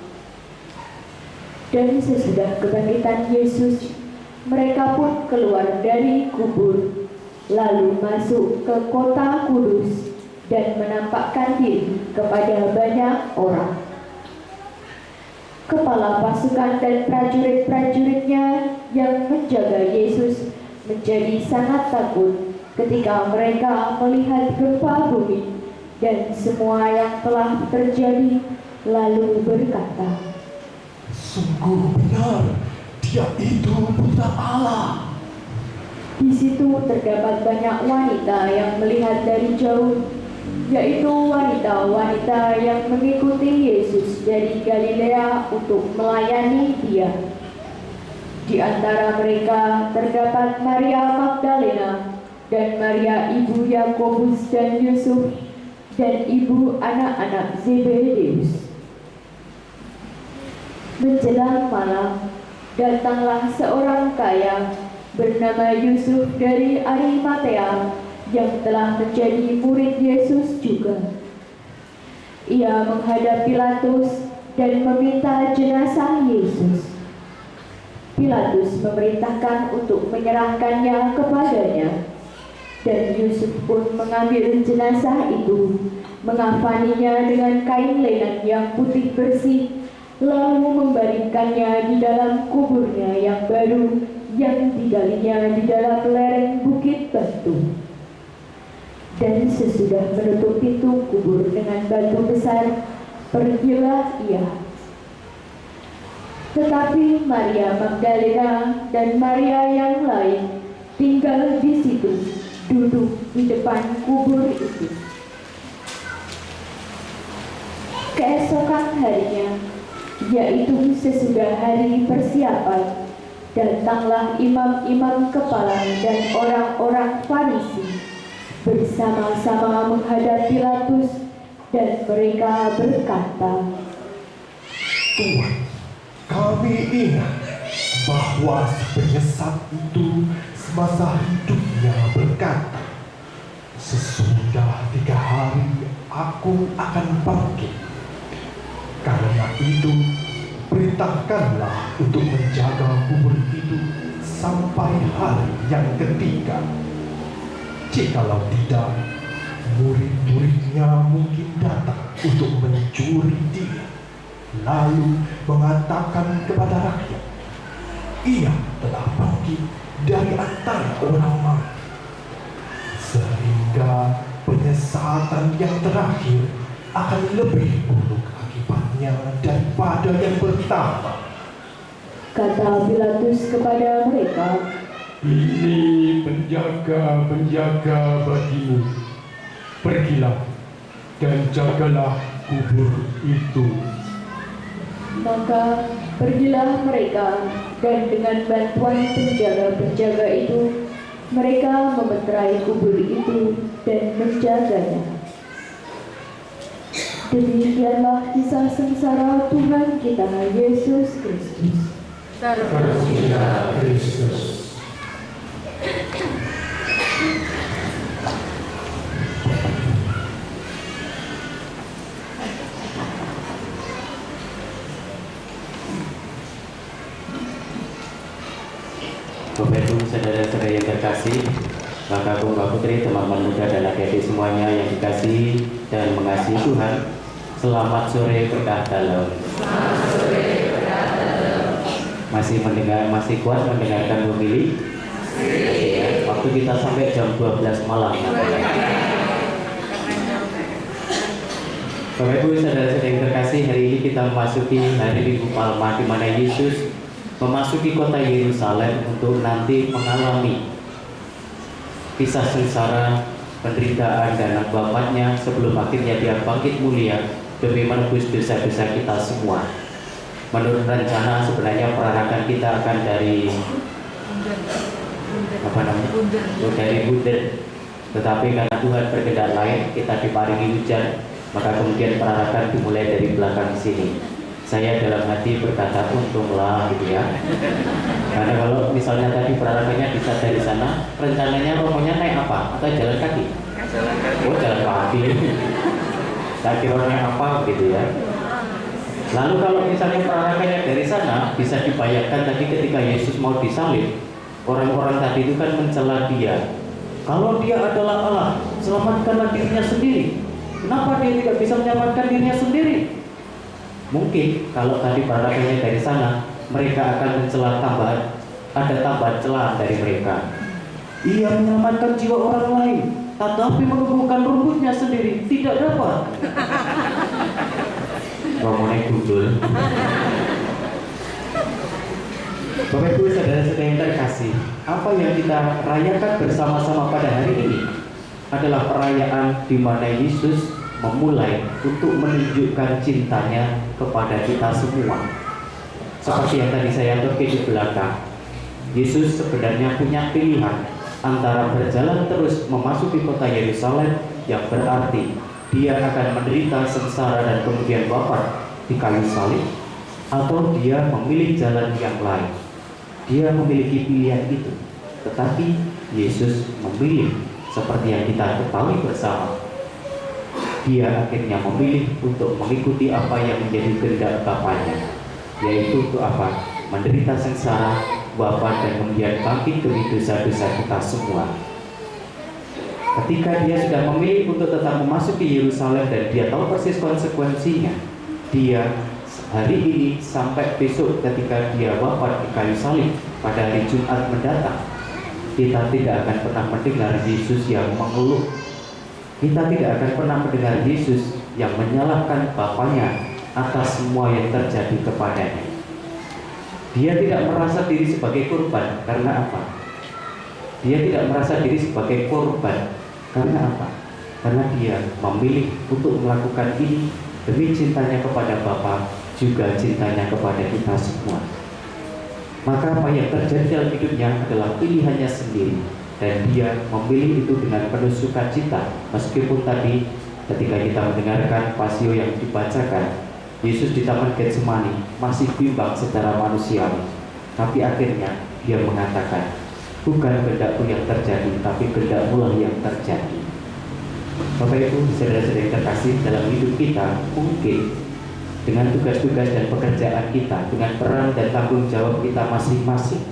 S4: Dan sesudah kebangkitan Yesus, mereka pun keluar dari kubur, lalu masuk ke kota kudus dan menampakkan diri kepada banyak orang. Kepala pasukan dan prajurit-prajuritnya yang menjaga Yesus menjadi sangat takut ketika mereka melihat gempa bumi dan semua yang telah terjadi, lalu berkata,
S2: Sungguh benar, dia itu putra Allah.
S4: Di situ terdapat banyak wanita yang melihat dari jauh, yaitu wanita-wanita yang mengikuti Yesus dari Galilea untuk melayani Dia. Di antara mereka terdapat Maria Magdalena dan Maria ibu Yakobus dan Yusuf dan ibu anak-anak Zebedeus. Menjelang malam, datanglah seorang kaya bernama Yusuf dari Arimatea yang telah menjadi murid Yesus juga. Ia menghadap Pilatus dan meminta jenazah Yesus. Pilatus memerintahkan untuk menyerahkannya kepadanya, dan Yusuf pun mengambil jenazah itu, mengafaninya dengan kain lenan yang putih bersih, lalu membaringkannya di dalam kuburnya yang baru yang digalinya di dalam lereng bukit batu. Dan sesudah menutup pintu kubur dengan batu besar, pergilah ia. Tetapi Maria Magdalena dan Maria yang lain tinggal di situ, duduk di depan kubur itu. Keesokan harinya, yaitu sesudah hari persiapan, datanglah imam-imam kepala dan orang-orang Farisi bersama-sama menghadap Pilatus, dan mereka berkata,
S2: Tuhan, kami ingat bahwa si penyesat itu semasa hidupnya berkata, sesudah 3 hari aku akan bangkit. Karena itu, perintahkanlah untuk menjaga kubur itu sampai hari yang ketiga. Jikalau tidak, murid-muridnya mungkin datang untuk mencuri dia, lalu mengatakan kepada rakyat, ia telah bangkit dari antara orang mati. Sehingga penyesatan yang terakhir akan lebih buruk akibatnya daripada yang pertama.
S4: kata Pilatus kepada mereka,
S6: Ini penjaga-penjaga bagimu. Pergilah dan jagalah kubur itu.
S4: Maka pergilah mereka, dan dengan bantuan penjaga-penjaga itu, mereka memeterai kubur itu dan menjaganya. Demikianlah kisah sengsara Tuhan kita Yesus Kristus.
S2: Terpujilah Kristus.
S3: Bapak Ibu, saudara-saudara yang terkasih, Bapak Agung, Bapak Putri, teman-teman muda dan adik-adik semuanya yang dikasihi dan mengasihi Tuhan, selamat sore berkah dalam. Masih kuat mendengarkan homili? Ya, waktu kita sampai jam 12 malam. Bapak Ibu, saudara-saudara yang terkasih, hari ini kita memasuki hari Minggu Palma, di mana Yesus memasuki kota Yerusalem untuk nanti mengalami kisah sengsara, penderitaan dan bapaknya sebelum akhirnya dia bangkit mulia demi menebus dosa-dosa kita semua. Menurut rencana sebenarnya perarakan kita akan dari dari Bunder, tetapi karena Tuhan berkehendak lain, kita diparingi hujan, maka kemudian perarakan dimulai dari belakang sini. Saya dalam hati berkata untunglah gitu ya, karena kalau misalnya tadi perarakannya bisa dari sana, rencananya romonya naik apa? Atau jalan kaki? Oh, jalan kaki. Saya kira naik apa gitu ya. Lalu kalau misalnya perarakannya dari sana, bisa dibayangkan tadi ketika Yesus mau disalib, orang-orang tadi itu kan mencela dia. Kalau dia adalah Allah, selamatkanlah dirinya sendiri. Kenapa dia tidak bisa menyelamatkan dirinya sendiri? Mungkin kalau tadi perarakannya dari sana, mereka akan mencela ada tambahan celaan dari mereka. Ia menyelamatkan jiwa orang lain, tetapi menumbuhkan rumputnya sendiri tidak dapat. Ngomongnya gundul. Bapak Ibu saudara-saudara yang terkasih, apa yang kita rayakan bersama-sama pada hari ini adalah perayaan di mana Yesus memulai untuk menunjukkan cintanya kepada kita semua. Seperti yang tadi saya tulis di belakang, Yesus sebenarnya punya pilihan antara berjalan terus memasuki kota Yerusalem yang berarti dia akan menderita sengsara dan kemudian wafat di kayu salib, atau dia memilih jalan yang lain. Dia memiliki pilihan itu, tetapi Yesus memilih seperti yang kita ketahui bersama. Dia akhirnya memilih untuk mengikuti apa yang menjadi kehendak Bapaknya, yaitu untuk apa? Menderita sengsara, wafat, dan kemudian bangkit demi dosa-dosa kita semua. Ketika dia sudah memilih untuk tetap memasuki Yerusalem dan dia tahu persis konsekuensinya, dia hari ini sampai besok ketika dia wafat di kayu salib pada hari Jumat mendatang, kita tidak akan pernah mendengar Yesus yang mengeluh. Kita tidak akan pernah mendengar Yesus yang menyalahkan Bapaknya atas semua yang terjadi kepadanya. Dia tidak merasa diri sebagai korban karena apa? Dia tidak merasa diri sebagai korban karena apa? Karena dia memilih untuk melakukan ini demi cintanya kepada Bapa, juga cintanya kepada kita semua. Maka apa yang terjadi dalam hidupnya adalah pilihannya sendiri, dan dia memilih itu dengan penuh sukacita. Meskipun tadi ketika kita mendengarkan pasio yang dibacakan, Yesus di Taman Getsemani masih bimbang secara manusiawi, tapi akhirnya dia mengatakan, bukan kehendakku yang terjadi, tapi kehendakmu lah yang terjadi. Bapak Ibu, saudara-saudara yang terkasih, dalam hidup kita mungkin dengan tugas-tugas dan pekerjaan kita, dengan peran dan tanggung jawab kita masing-masing.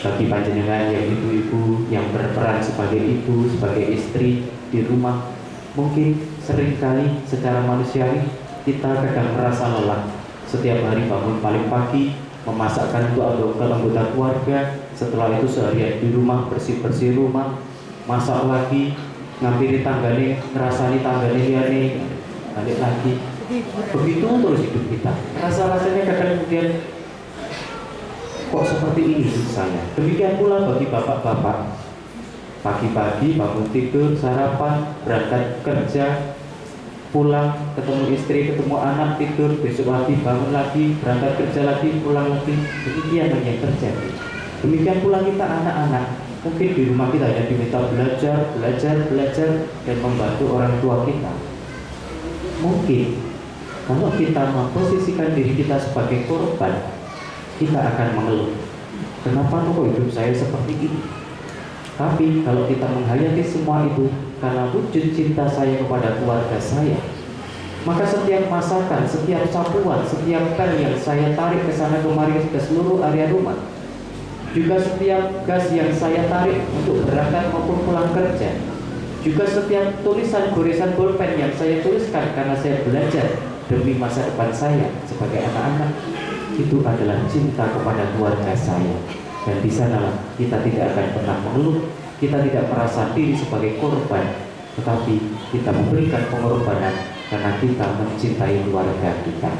S3: Bagi panjenengan yang ibu-ibu yang berperan sebagai ibu, sebagai istri di rumah, mungkin seringkali secara manusiawi kita kadang merasa lelah. Setiap hari bangun paling pagi, memasakkan untuk anggota keluarga, setelah itu seharian di rumah bersih-bersih rumah, masak lagi, ngampiri tanggane, ngerasani tanggane liane, balik lagi. Begitu terus hidup kita. Rasa-rasanya kadang kemudian kok seperti ini hidup saya. Demikian pula bagi bapak-bapak. Pagi-pagi bangun tidur, sarapan, berangkat kerja, pulang, ketemu istri, ketemu anak, tidur, besok lagi, bangun lagi, berangkat kerja lagi, pulang lagi. Demikian yang terjadi. Demikian pula kita anak-anak. Mungkin di rumah kita hanya diminta belajar, dan membantu orang tua kita. Mungkin kalau kita memposisikan diri kita sebagai korban, kita akan mengeluh, kenapa kok hidup saya seperti ini? Tapi kalau kita menghayati semua itu karena wujud cinta saya kepada keluarga saya, maka setiap masakan, setiap sapuan, setiap pel yang saya tarik ke sana kemari ke seluruh area rumah, juga setiap gas yang saya tarik untuk berangkat maupun pulang kerja, juga setiap tulisan goresan bolpen yang saya tuliskan karena saya belajar demi masa depan saya sebagai anak-anak, itu adalah cinta kepada keluarga saya. Dan di sanalah kita tidak akan pernah mengeluh, kita tidak merasa diri sebagai korban, tetapi kita memberikan pengorbanan karena kita mencintai keluarga kita.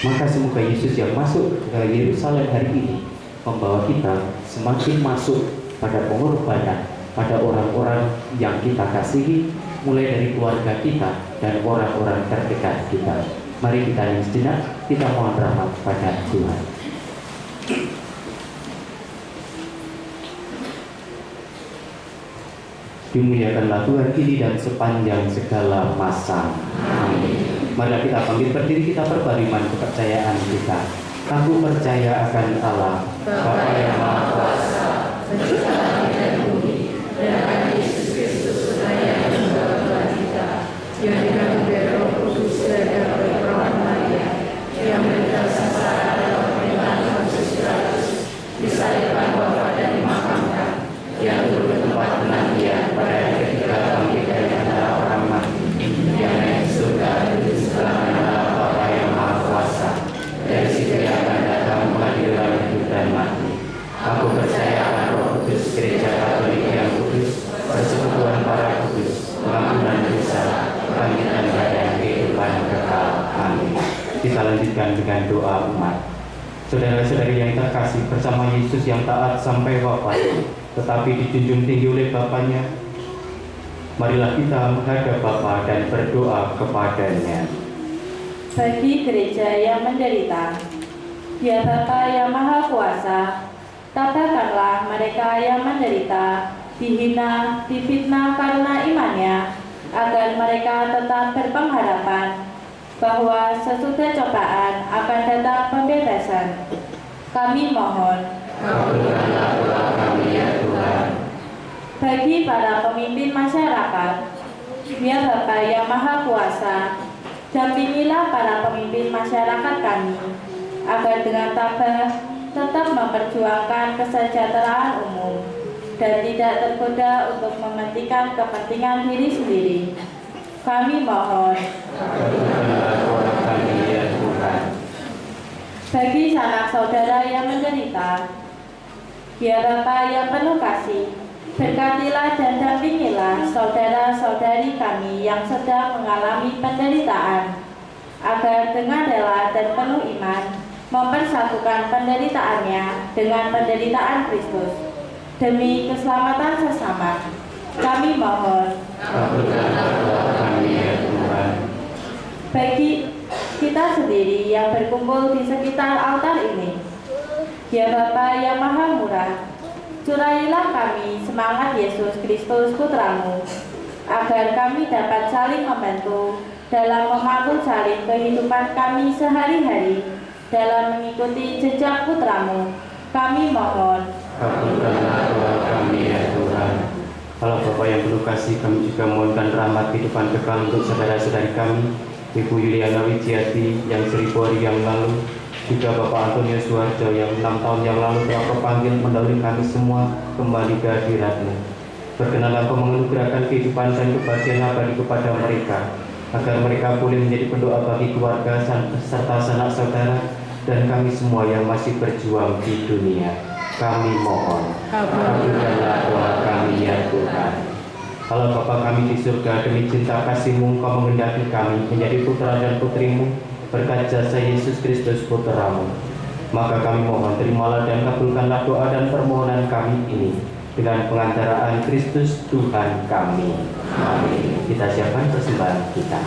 S3: Maka semoga Yesus yang masuk ke Yerusalem hari ini membawa kita semakin masuk pada pengorbanan pada orang-orang yang kita kasihi, mulai dari keluarga kita dan orang-orang terdekat kita. Mari kita hening sejenak, kita mohon rahmat pada Tuhan. Dimuliakanlah Tuhan kini dan sepanjang segala masa. Amin. Mari kita bangkit berdiri, kita perbariman kepercayaan kita. Aku percaya akan Allah, Bapa yang Maha Kuasa, Pencipta langit dan bumi, dan akan Yesus Kristus Putra yang membawa Tuhan kita, yang dikandung dari Roh Kudus dan dari perawan Maria, yang menderita sengsara dalam pemerintahan Pontius Pilatus, disalibkan, wafat dan dimakamkan, yang turun ke tempat penantian pada hari ketiga bangkit dari antara orang mati, yang naik ke surga duduk sebelah kanan Allah Bapa yang Maha Kuasa. Dari situ yang akan datang mengadili orang hidup dan mati. Aku percaya akan Roh Kudus, Gereja Katolik yang kudus, persekutuan para kudus, pengampunan dosa, kebangkitan badan, kehidupan kekal. Amin. Kita lanjutkan dengan doa umat. Saudara-saudari yang terkasih, bersama Yesus yang taat sampai wafat, tetapi dijunjung tinggi oleh Bapaknya, marilah kita menghadap Bapa dan berdoa kepadanya.
S5: Bagi gereja yang menderita, ya Bapa yang Maha Kuasa, katakanlah mereka yang menderita, dihina, difitnah karena imannya, agar mereka tetap berpengharapan bahwa sesudah cobaan akan datang pembebasan. Kami mohon,
S3: Kabulkanlah doa kami ya Tuhan.
S5: bagi para pemimpin masyarakat, ya Bapa yang Maha Kuasa, dampingilah para pemimpin masyarakat kami, agar dengan tabah tetap memperjuangkan kesejahteraan umum dan tidak tergoda untuk mementingkan kepentingan diri sendiri. Kami mohon,
S3: Kabulkanlah doa kami ya Tuhan.
S5: bagi sanak saudara yang menderita, ya Bapa yang penuh kasih, berkatilah dan dampingilah saudara-saudari kami yang sedang mengalami penderitaan, agar dengan rela dan penuh iman mempersatukan penderitaannya dengan penderitaan Kristus demi keselamatan sesama. Kami mohon,
S3: Kabulkanlah doa kami ya Tuhan.
S5: bagi kita sendiri yang berkumpul di sekitar altar ini, ya Bapa yang Maha Murah, curailah kami semangat Yesus Kristus Putramu, agar kami dapat saling membantu dalam memantul salin kehidupan kami sehari-hari dalam mengikuti jejak Putramu. Kami mohon,
S3: Kabulkanlah doa kami ya Tuhan. Allah Bapa yang penuh kasih, kami juga mohonkan rahmat kehidupan kekal untuk saudara-saudari kami, Ibu Yuliana Wijiati yang 1000 hari yang lalu, juga Bapak Antonius Suharjo yang 6 tahun yang lalu telah terpanggil mendahului kami semua kembali ke hadirat-Mu. Berkenanlah Engkau menganugerahkan kehidupan dan kebahagiaan abadi kepada mereka, agar mereka boleh menjadi pendoa bagi keluarga serta sanak saudara dan kami semua yang masih berjuang di dunia. Kami mohon, kabulkanlah doa kami ya Tuhan. Allah Bapa kami di surga, demi cinta kasih-Mu Engkau menghendaki kami menjadi putra dan putri-Mu berkat jasa Yesus Kristus Putra-Mu. Maka kami mohon, terimalah dan kabulkanlah doa dan permohonan kami ini dengan pengantaraan Kristus Tuhan kami. Amin. Kita siapkan persembahan kita.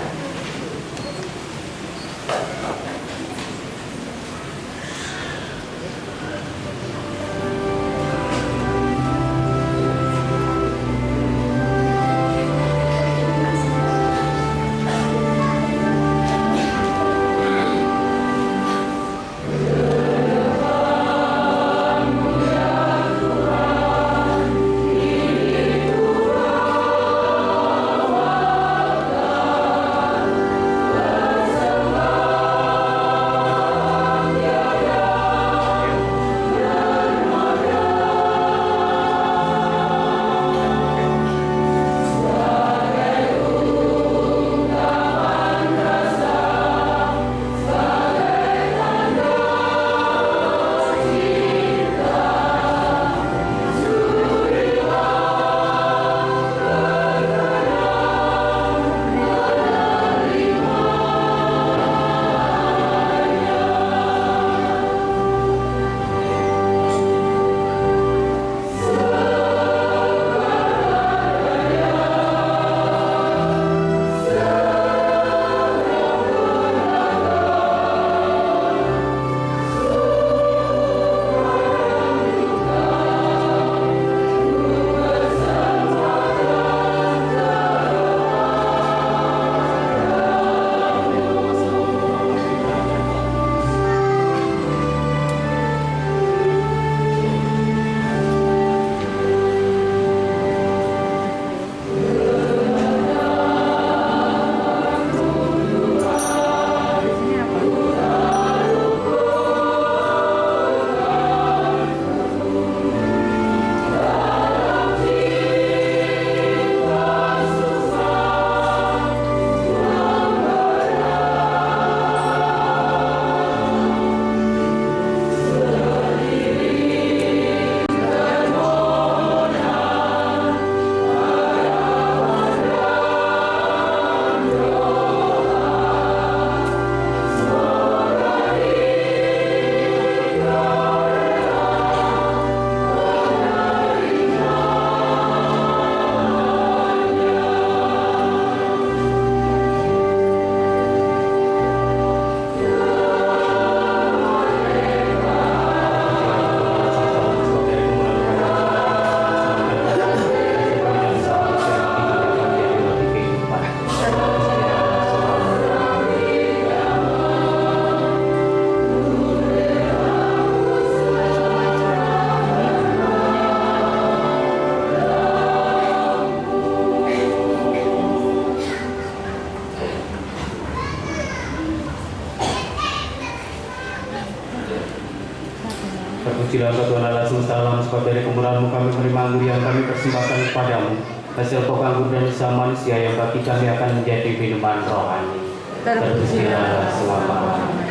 S3: dalam Tuhan Allah semesta alam, sebab dari kemurahan-Mu kami menerima anggur yang kami persembahkan kepadamu, hasil pokok anggur dan usaha manusia yang bagi kami akan menjadi minuman rohani. Terpujilah selama-lamanya.